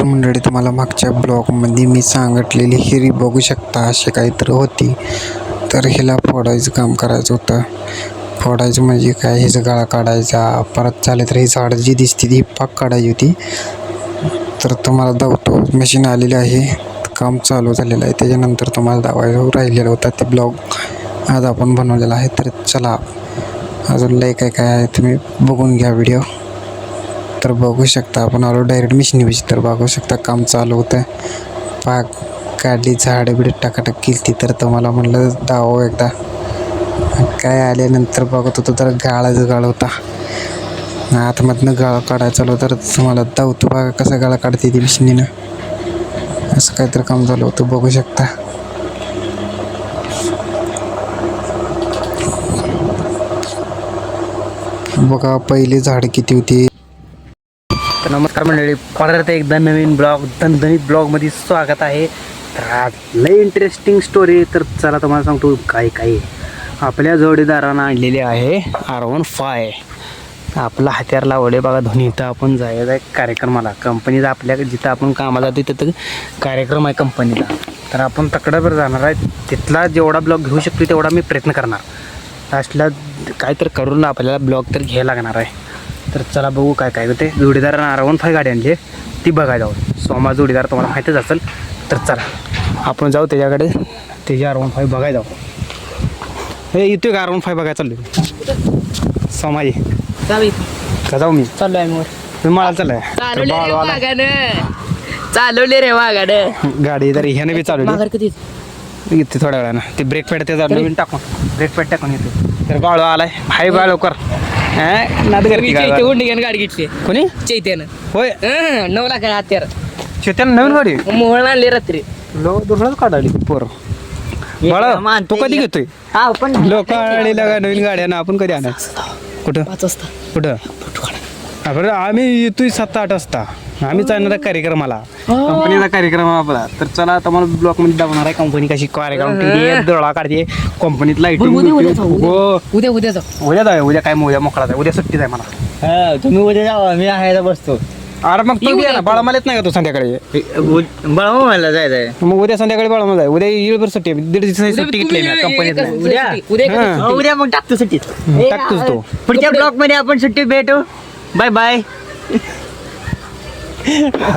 मंडळी, तुम्हाला मागच्या ब्लॉगमध्ये मी सांगितलेली हिरी बघू शकता अशी काहीतरी होती. तर हिला फोडायचं काम करायचं होतं. फोडायचं म्हणजे काय, हिचा गळा काढायचा, परत झालं तर ही झाड जी दिसते ती पाक काढायची होती. तर तुम्हाला दावतो, मशीन आलेली आहे, काम चालू झालेलं आहे. त्याच्यानंतर तुम्हाला दावायला राहिलेला होता ते ब्लॉग आज आपण बनवलेला आहे. तर चला, अजून लय काय काय आहे तुम्ही बघून घ्या व्हिडिओ. तर बघू शकता आपण आलो डायरेक्ट मिशनीपाशी. तर बघू शकता काम चालू होतं. पाक काढली, झाडं बिडं टाकाटाक केली. तर तुम्हाला म्हणलं दाव एकदा. काय आल्यानंतर बघत होतो तर गाळाच गाळ होता. आतमधनं गाळा काढायला चालू. तर तुम्हाला दावतो बघा कसा गाळा काढते ती मिशनीनं. असं काहीतरी काम झालं होतं, बघू शकता. बघा पहिले झाड किती होती. तर नमस्कार मंडळी, परत एकदा नवीन ब्लॉग दणदणीत ब्लॉगमध्ये स्वागत आहे. तर आज लई इंटरेस्टिंग स्टोरी. तर चला तुम्हाला सांगतो काय काय आपल्या जोडीदारानं आणलेले आहे R15. आपला हत्यार लावले बघा धोनी. इथं आपण जायचं आहे कार्यक्रमाला, कंपनीचा आपल्या जिथं आपण कामाला जातो तिथं कार्यक्रम आहे कंपनीचा. तर आपण तकडावर जाणार आहे. तिथला जेवढा ब्लॉग घेऊ शकतो तेवढा मी प्रयत्न करणार. लास्टला काय तर करून आपल्याला ब्लॉग तर घ्यायला लागणार आहे. तर चला बघू काय काय होते. जोडीदारानं R15 गाडी आणली, ती बघायला जाऊ. सोमा जोडीदार तुम्हाला माहीतच असेल. तर चला आपण जाऊ त्याच्याकडे, त्याची R15 बघायला जाऊ. हे येतोय का R15 बघायला चाललो सोमाई का जाऊ? मी चाललोय मी तुम्ही मला चाललाय. चालवले रे वागानं गाडी तर ह्याने बी चालवली. माघार कधी येते थोड्या वेळानं. ते ब्रेक पॅड त्याचा नवीन टाकून ब्रेक पॅड टाकून येते. तर बाळू आलाय. हाय बाळू कर नाद करते चैत्य हुंडीने गाडी घेतली. कोणी? चैत्यानं होय 9 लाख हत्यार शेत्यानं नवीन गाडी मोहळ आणले रात्री. दुसराच काढाली पोरं. बाळा तू कधी घेतोय? हा पण लोक आलेला का नवीन गाड्या ना, आपण कधी आणायचं? कुठं 5 वाजता कुठं आपण आम्ही येतोय 7-8 वाजता. आम्हीच आणणार कार्यक्रमाला, कंपनीचा कार्यक्रम आपला. तर चला आता मला ब्लॉक मध्ये दाखवणार आहे कंपनी कशी कार्यक्रम डोळा काढते कंपनीत लाईटिंग. उद्या जाऊ. उद्या जाऊया. उद्या काय उद्या मोकळा जाय. उद्या सुट्टीच आहे मला. तुम्ही उद्या जावा, मी आहे बसतो. अरे मग तू ना बाळा मला येत नाही का तू संध्याकाळी? मला जायचंय. मग उद्या संध्याकाळी बाळा मला जाय. उद्या येळभर सुट्टी आहे. 1.5 दिवसाची सुट्टी घेतली मी कंपनीत. उद्या मग टाकतो सुट्टीत. टाकतोच तो. पुढच्या ब्लॉक मध्ये आपण सुट्टीत भेटू. Bye bye.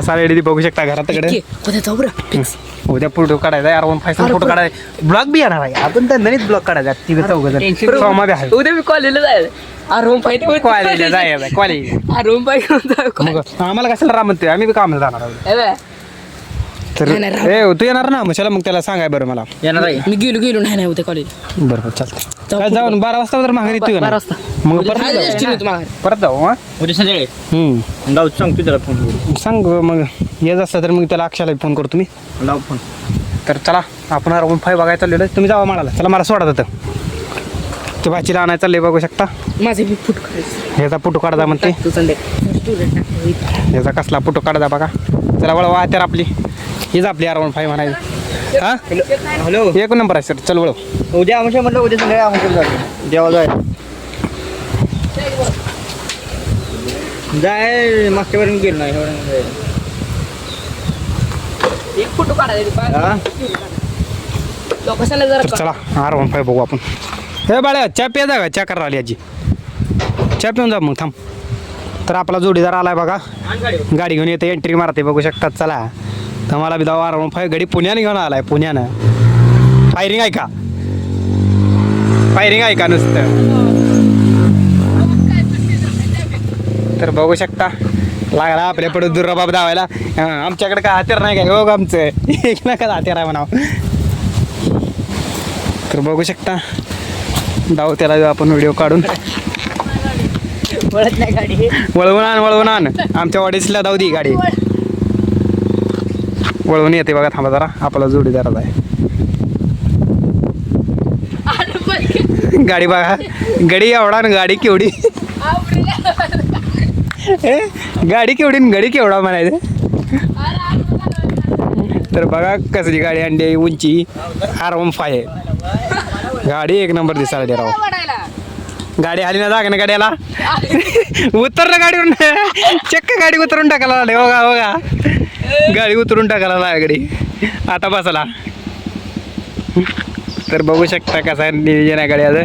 सारे बघू शकता घराकडे. उद्या जाऊ बरं. उद्या फोटो काढायचा R15 फोटो काढायचा. ब्लॉग बी येणार आहे. आपण तर नवीन ब्लॉग काढायचा. तिघ चौघ सोमा बी आहे. उद्या मी कॉलेजला जायचं. कॉलेजला जायचं. कॉलेज मग आम्हाला कशाला राम म्हणतोय, आम्ही बी कामाला जाणार आहोत. तर तू येणार ना मशाला? मग त्याला सांगाय बरं मला. येणार आहे मी. गेलो नाही उद्या कॉलेज. बरं चालतं. काय जाऊन 12 वाजता तर माघारी येतोय 12 वाजता. मग परत जाऊ. हा उद्या संध्याकाळी जाऊ. सांगतो त्याला फोन सांग. मग येत असता तर मग त्याला अक्षाला फोन करतो मी. लाव फोन. तर चला आपण R15 बघायला चाललेलो. तुम्ही जावा मला. चला मला सोडा जातं. ते बाचीला आणायला चालले बघू शकता. माझे मी फुट काढायचं. ह्याचा फोटो काढा म्हणते. तू संध्याकाळी ह्याचा कसला फोटो काढा बघा. चला वळवा तर आपली हीच आपली R15 म्हणायची. हा हॅलो. 1 नंबर आहे सर. चल वळव. उद्या आमच्या म्हटलं उद्या संध्याकाळी आमच्या जातो. जेव्हा जाय मागच्या पर्यंत गेलो नाही. एक फोटो काढायचा. तर चला R15 बघू आपण. हे बाळ्या चहा प्या जा का? चहा करा आली आजी. चहा पिऊन जा मग. थांब. तर आपला जोडीदार आलाय बघा. गाडी घेऊन येते. एंट्री मारते बघू शकतात. चला तर मला बी दावा R15 गाडी पुण्याने घेऊन आलाय. पुण्यानं फायरिंग आहे का? फायरिंग आहे का नुसतं? तर बघू शकता लागला आपल्या पुढे दुर्राबाब धावायला. आमच्याकडे काय हत्यार नाही काय? बघ आमचं एक ना का हत्यार आहे म्हणावं. तर बघू शकता धाव त्याला आपण व्हिडिओ काढून. वळत नाही गाडी. वळवून आण. आमच्या वाडीसला धाव दी गाडी. वळवून येते बघा. थांबा जरा. आपला जोडीदाराच आहे. गाडी बघा. गाडी एवढा ना गाडी केवढी. गाडी केवढी गाडी केवढा म्हणायचं. तर बघा कसली गाडी आणली. उंची R15 आहे. गाडी एक नंबर दिसायला राव. गाडी आली ना जागा ना गाड्याला उतरलं गाडीवरून चक्क गाडी उतरून टाकायला लागले बघा बघा गाडी उतरून टाकायला लागली गाडी आता बसला तर बघू शकता कसा नियोजन आहे गाड्याचं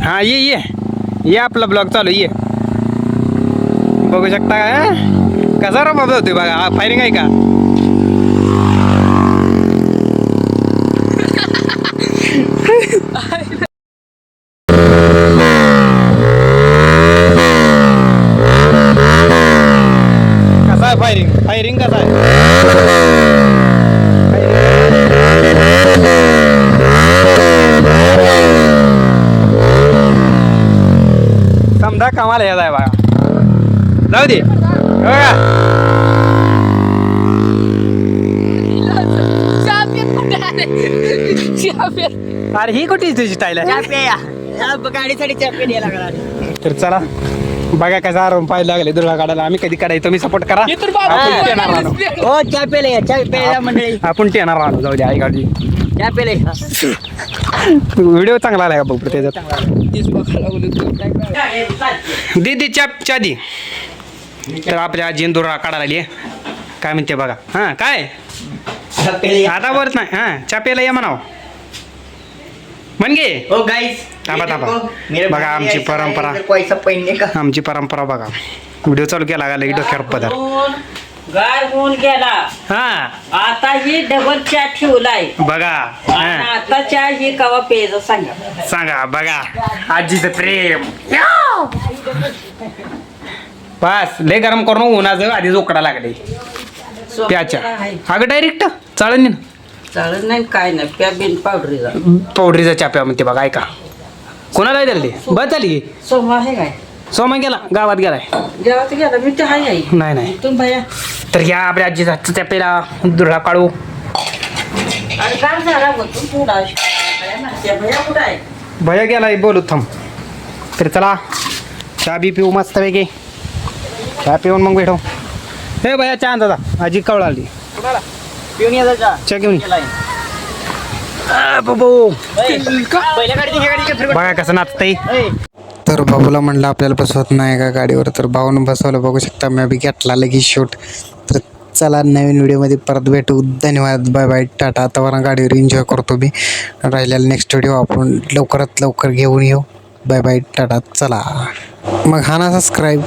हां ये आपला ब्लॉग चालू ये बघू शकता कसा रबाब होतोय बघा फायरिंग आहे का कसा आहे फायरिंग कसा आहे समजा कामाला यायला आहे बघा जाऊ दे बघा अरे ही कुठे तुझी स्टाईल आहे गाडीसाठी चॅम्पियन द्यायला लागला तर चला बघा कसा आराम पाहायला लागले दुर्गा काढायला आम्ही कधी काढायचं तुम्ही सपोर्ट करा आपण टेणार राहतो हो चॅम्पियन मंडळी आपण टेणार राहतो जाऊ दे आई गाडी चॅम्पियन व्हिडिओ चांगला आला का बघ त्याच्यात दीदी चा दी तर आपल्या आजीन दुर्गा काढायला आली काय म्हणते बघा हां काय आता वरच नाही हां चापेला या म्हणाव म्हण गे हो गाइस थांबा बघा आमची परंपरा पैसा पहिने का आमची परंपरा बघा व्हिडिओ चालू केला का लई डोक्यावर पदर गाय होऊन गेला हां आता ही डबल चहा ठेवलाय बघा आणि हां आता चहा ही कवा पेज सांगा सांगा बघा आजीचं प्रेम बस लय गरम करून उन्हाचं आधीच उकडा लागले प्याच्या अगं डायरेक्ट चालेल ना चालत नाही काय नाही प्या बिन पावडरीचा पावडरीचा चाप्या म्हणते बघा ऐका कोणाला दिली बस झाली सोमा आहे काय सोमा गेला गावात गेलाय जेव्हा गेला मी ते हाय आई नाही नाही तुम भया तर या आपल्या आजीचा चाप्याला दुर्गा काढू अरे काय झाला गो तू थोडा भया कुठं आहे भया गेलाय बोलू थांब तर चला चहा बी पिऊ मस्त पैकी चहा पिऊन मग भेटू हे भया चहा आणता जा आजी कवळ आली पिऊन यायचा चहा घेऊन ये. पहिल्या गाडीची बघा कसं नाचतंय तर बाबूला म्हणलं आपल्याला बसवत नाही का गाडीवर तर भाऊनं बसवलं बघू शकता मी बी घेतला लगेच शूट तर चला नवीन व्हिडिओमध्ये परत भेटू धन्यवाद बाय बाय टाटा आता गाडीवर एन्जॉय करतो मी राहिलेला नेक्स्ट व्हिडिओ आपण लवकरात लवकर घेऊन येऊ बाय बाय टाटा चला मग हा ना सबस्क्राईब